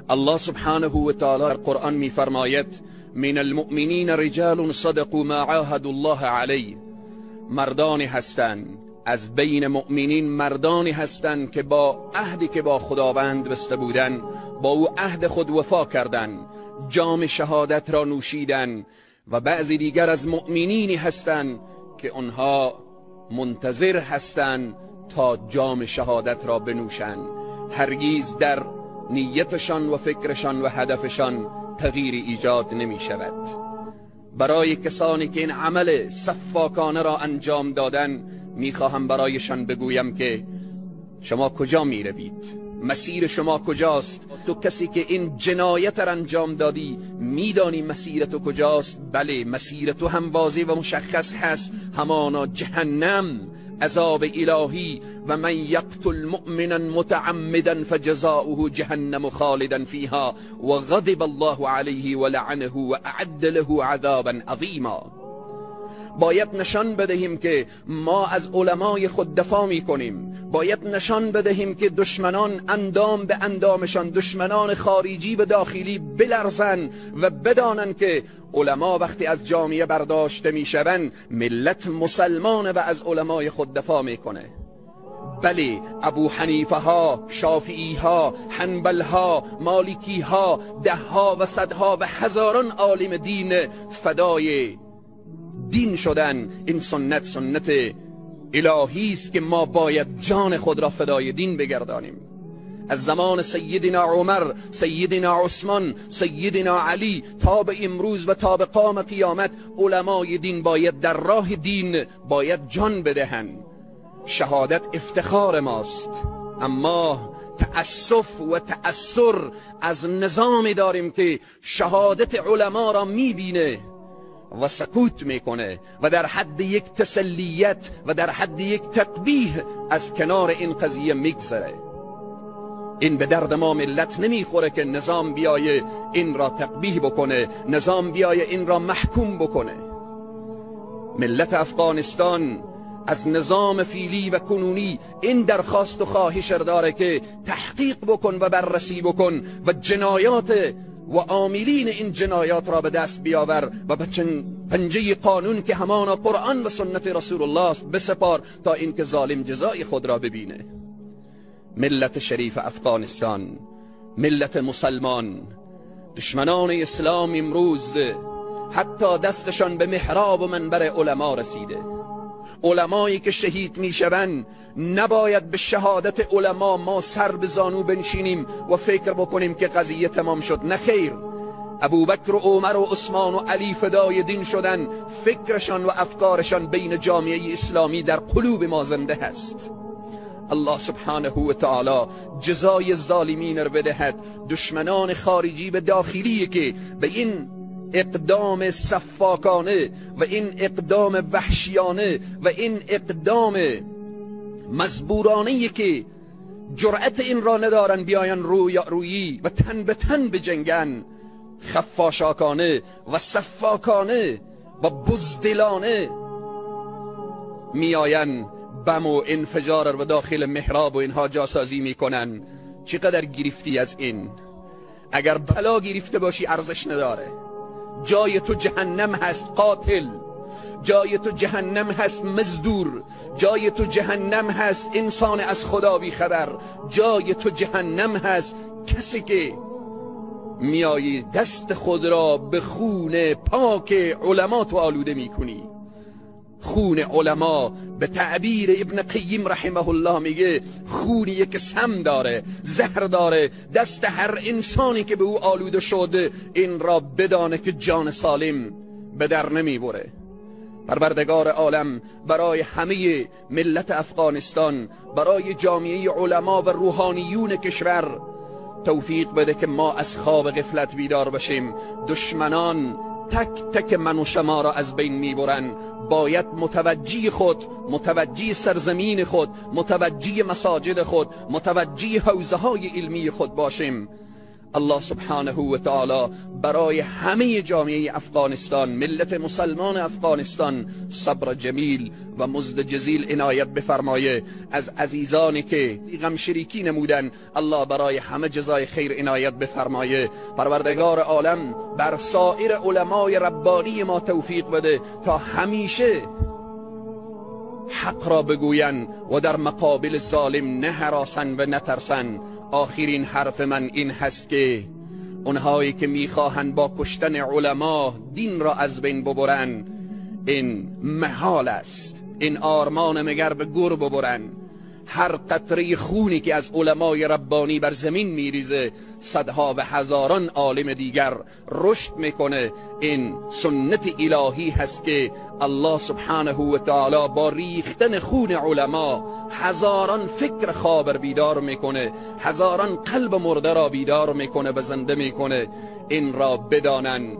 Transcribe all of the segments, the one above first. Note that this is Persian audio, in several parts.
الله سبحانه و تعالی در قرآن میفرماید من المؤمنین رجال صدقوا ما عاهدوا الله علیه. مردانی هستند از بین مؤمنین، مردانی هستند که با عهدی که با خداوند بسته بودن با او عهد خود وفا کردند، جام شهادت را نوشیدن. و بعضی دیگر از مؤمنینی هستند که آنها منتظر هستند تا جام شهادت را بنوشند، هرگز در نیتشان و فکرشان و هدفشان تغییری ایجاد نمی شود. برای کسانی که این عمل سفاکانه را انجام دادن میخواهم برایشان بگویم که شما کجا می روید؟ مسیر شما کجاست؟ تو کسی که این جنایت را انجام دادی میدانی مسیر تو کجاست؟ بله، مسیر تو هم واضح و مشخص هست، همانا جهنم، عذاب الهی. و من یقتل مؤمنا متعمدا فجزاؤه جهنم خالدا فیها و غضب الله علیه و لعنه و اعد له عذابا عظیما. باید نشان بدهیم که ما از علمای خود دفاع می کنیم. باید نشان بدهیم که دشمنان اندام به اندامشان، دشمنان خارجی به داخلی بلرزن و بدانن که علما وقتی از جامعه برداشته می شوند، ملت مسلمانه و از علمای خود دفاع می کنه. بله، ابو حنیفه ها، شافعی ها، حنبل ها، مالکی ها، ده ها و صدها و هزاران عالم دین فدای دین شدن. این سنت الهی است که ما باید جان خود را فدای دین بگردانیم. از زمان سیدنا عمر، سیدنا عثمان، سیدنا علی تا به امروز و تا به قیام قیامت علمای دین باید در راه دین باید جان بدهند. شهادت افتخار ماست، اما تأسف و تأثر از نظامی داریم که شهادت علما را میبینه و سکوت میکنه و در حد یک تسلیت و در حد یک تقبیح از کنار این قضیه میگذره. این به درد ما ملت نمیخوره که نظام بیایه این را تقبیح بکنه، نظام بیایه این را محکوم بکنه. ملت افغانستان از نظام فیلی و کنونی این درخواست و خواهش داره که تحقیق بکن و بررسی بکن و جنایات و عاملین این جنایات را به دست بیاور و به پنجه قانون که همانا قرآن و سنت رسول الله است بسپار تا اینکه ظالم جزای خود را ببینه. ملت شریف افغانستان، ملت مسلمان، دشمنان اسلام امروز حتی دستشان به محراب و منبر علما رسیده. علمایی که شهید میشوند نباید به شهادت علما ما سر به زانو بنشینیم و فکر بکنیم که قضیه تمام شد. نه خیر، ابوبکر و عمر و عثمان و علی فدای دین شدن، فکرشان و افکارشان بین جامعه اسلامی در قلوب ما زنده هست. الله سبحانه و تعالی جزای ظالمین را بدهد. دشمنان خارجی و داخلی که به این اقدام سفاکانه و این اقدام وحشیانه و این اقدام مزبورانه که جرأت این را ندارن بیاین رویی و تن به تن بجنگن، خفاشاکانه و سفاکانه و بزدلانه میآین بم و انفجار و داخل محراب و اینها جاسازی میکنن. چقدر گرفتی از این؟ اگر بلا گرفته باشی ارزش نداره. جای تو جهنم هست قاتل، جای تو جهنم هست مزدور، جای تو جهنم هست انسان از خدا بی خبر، جای تو جهنم هست کسی که میایی دست خود را به خون پاک علما تو آلوده میکنی. خون علما به تعبیر ابن قیم رحمه الله میگه خونی که سم داره، زهر داره. دست هر انسانی که به او آلوده شده این را بدانه که جان سالم به در نمیبره. پروردگار عالم برای همه ملت افغانستان، برای جامعه علما و روحانیون کشور توفیق بده که ما از خواب غفلت بیدار بشیم. دشمنان تک تک من و شما را از بین میبرن. باید متوجه خود، متوجه سرزمین خود، متوجه مساجد خود، متوجه حوزه های علمی خود باشیم. الله سبحانه و تعالی برای همه جامعه افغانستان، ملت مسلمان افغانستان صبر جمیل و مزد جزیل عنایت بفرمایه. از عزیزانی که غم شریکی نمودن الله برای همه جزای خیر عنایت بفرمایه. پروردگار عالم بر سایر علمای ربانی ما توفیق بده تا همیشه حق را بگوین و در مقابل ظالم نه هراسن و نترسن. آخرین حرف من این هست که اونهایی که میخواهند با کشتن علما دین را از بین ببرن، این محال است. این آرمان مگر به گر ببرن. هر قطره خونی که از علمای ربانی بر زمین میریزه صدها و هزاران عالم دیگر رشد میکنه. این سنت الهی هست که الله سبحانه و تعالی با ریختن خون علما هزاران فکر خواب بیدار میکنه، هزاران قلب مرده را بیدار میکنه و زنده میکنه. این را بدانن.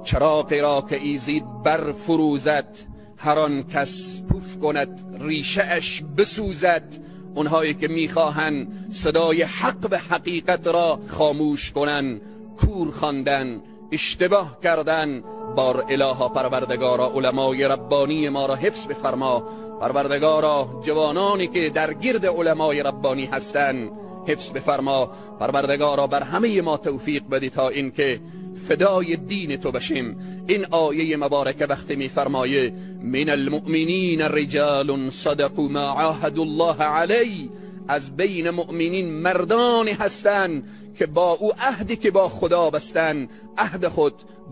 چراغی را که ایزید بر فروزد، هر آن کس پوف کند ریشه اش بسوزد. اونهایی که میخواهند صدای حق و حقیقت را خاموش کنن، کور خواندن، اشتباه کردن. بار الها پروردگارا علمای ربانی ما را حفظ بفرما. پروردگارا جوانانی که در گرد علمای ربانی هستند حفظ بفرما. پروردگارا بر همه ما توفیق بدی تا اینکه فدای دین تو بشیم. این آیه مبارکه وقتی میفرمایه من المؤمنین رجال صدقوا ما عاهدوا الله علی، از بین مؤمنین مردانی هستند که با او عهدی که با خدا بستن،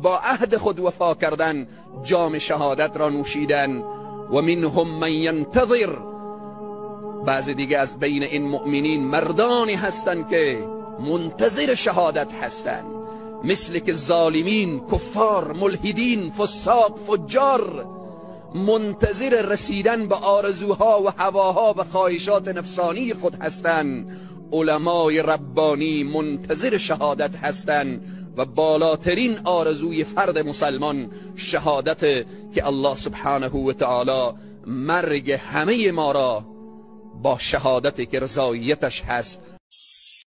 با عهد خود وفا کردن، جام شهادت را نوشیدن. و منهم من ینتظر، بعضی دیگه از بین این مؤمنین مردانی هستند که منتظر شهادت هستند، مثل که ظالمین، کفار، ملحدین، فساق، فجار منتظر رسیدن به آرزوها و هواها و خواهشات نفسانی خود هستند. علمای ربانی منتظر شهادت هستند و بالاترین آرزوی فرد مسلمان شهادت که الله سبحانه و تعالی مرگ همه ما را با شهادتی که رضایتش هست